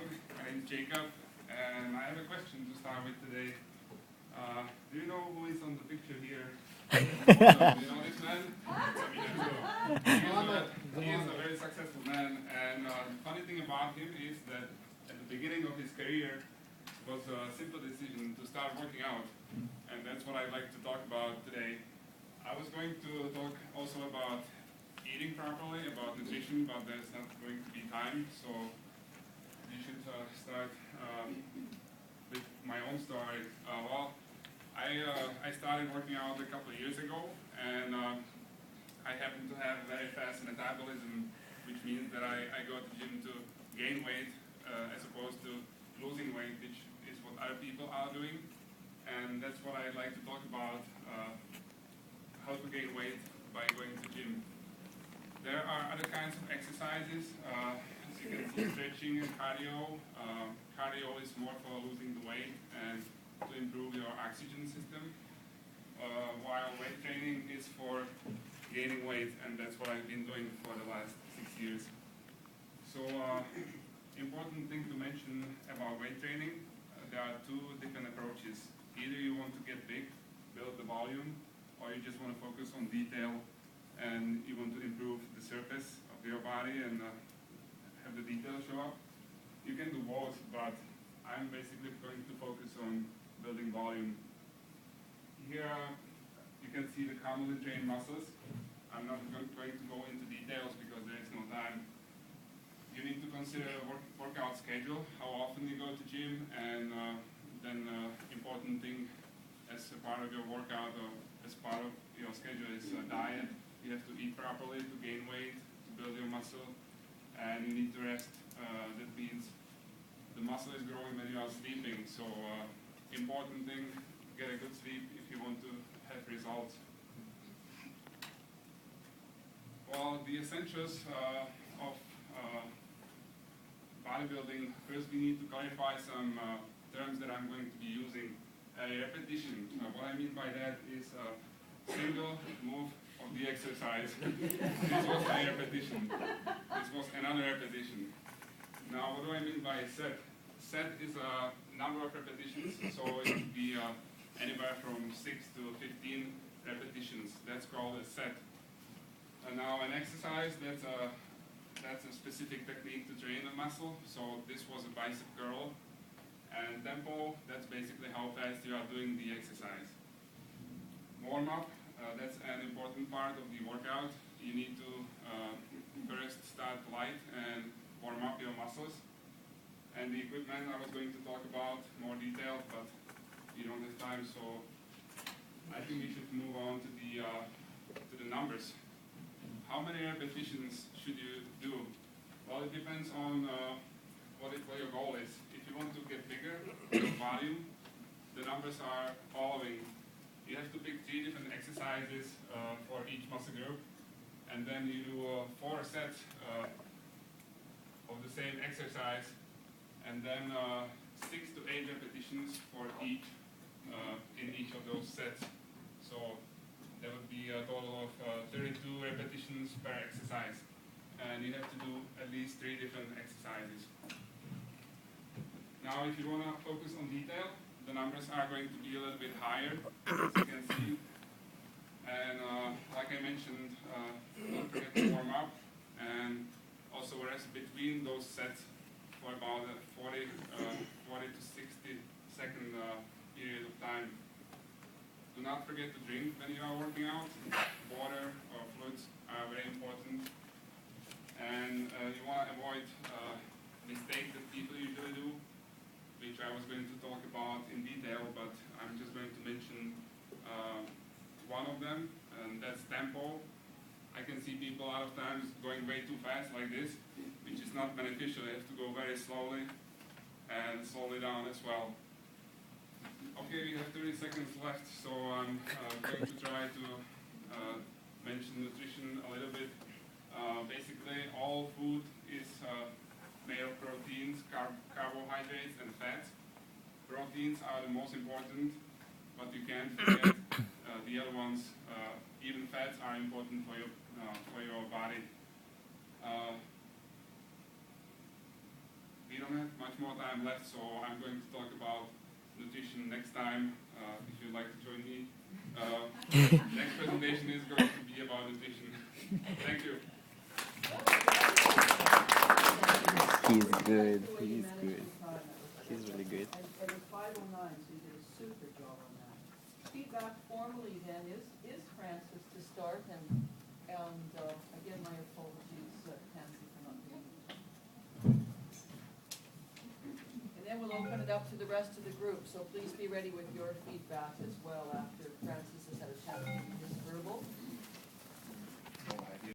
everyone. My name is Jacob, and I have a question to start with today. Do you know who is on the picture here? Do you know this man? He is a very successful man, and the funny thing about him is that at the beginning of his career it was a simple decision to start working out, and that's what I'd like to talk about today. I was going to talk also about eating properly, about nutrition, but there's not going to be time, so we should start with my own story. I started working out a couple of years ago, and I happen to have a very fast metabolism, which means that I go to the gym to gain weight as opposed to losing weight, which is what other people are doing, and that's what I'd like to talk about, how to gain weight by going to the gym. There are other kinds of exercises, as you can see, stretching and cardio. Cardio is more for losing the weight and to improve your oxygen system, while weight training is for gaining weight, and that's what I've been doing for the last 6 years. So, important thing to mention about weight training, there are two different approaches. Either you want to get big, build the volume, or you just want to focus on detail and you want to improve the surface of your body and have the details show up. You can do both, but I'm basically going to focus on building volume. Here you can see the commonly trained muscles. I'm not going to go into details because there is no time. You need to consider a workout schedule, how often you go to gym, and then important thing as a part of your workout or as part of your schedule is diet. You have to eat properly to gain weight, to build your muscle, and you need to rest. That means the muscle is growing when you are sleeping, so important thing, get a good sleep if you want to have results. Well, the essentials of bodybuilding, first we need to clarify some terms that I'm going to be using. Repetition, what I mean by that is a single move of the exercise. This was a repetition. This was another repetition. Now, what do I mean by set? Set is a number of repetitions, so it could be anywhere from 6 to 15 repetitions. That's called a set. Now, an exercise, that's a specific technique to train a muscle. So this was a bicep curl. And tempo, that's basically how fast you are doing the exercise. Warm-up, that's an important part of the workout. You need to first start light and warm up your muscles. And the equipment I was going to talk about more detailed, but we don't have time, so I think we should move on to the numbers. How many repetitions should you do? Well, it depends on what your goal is. If you want to get bigger, your volume, the numbers are following. You have to pick 3 different exercises for each muscle group, and then you do 4 sets of the same exercise, and then 6 to 8 repetitions for each in each of those sets. So there would be a total of 32 repetitions per exercise, and you have to do at least 3 different exercises. Now, if you want to focus on detail, the numbers are going to be a little bit higher, as you can see. And like I mentioned, don't forget to warm up, and also rest between those sets for about a 40 to 60 second period of time. Do not forget to drink when you are working out. Water or fluids are very important. And you want to avoid mistakes that people usually do, which I was going to talk about in detail, but I'm just going to mention one of them, and that's tempo. I can see people a lot of times going way too fast like this, which is not beneficial. You have to go very slowly and slowly down as well. Okay, we have 30 seconds left, so I'm going to try to mention nutrition a little bit. Basically, all food is made of proteins, carbohydrates, and fats. Proteins are the most important, but you can't forget the other ones. Even fats are important for your body. We don't don't have much more time left, so I'm going to talk about nutrition next time, if you'd like to join me. Next presentation is going to be about nutrition. Thank you. He's good. He's good. He's really good. And it was 5:09, so you did a super job on that. Feedback formally then is Francis to start, and again, my apologies, Pansy, for not being here. And then we'll open it up to the rest of the group, so please be ready with your feedback as well after Francis has had a chance to do his verbal.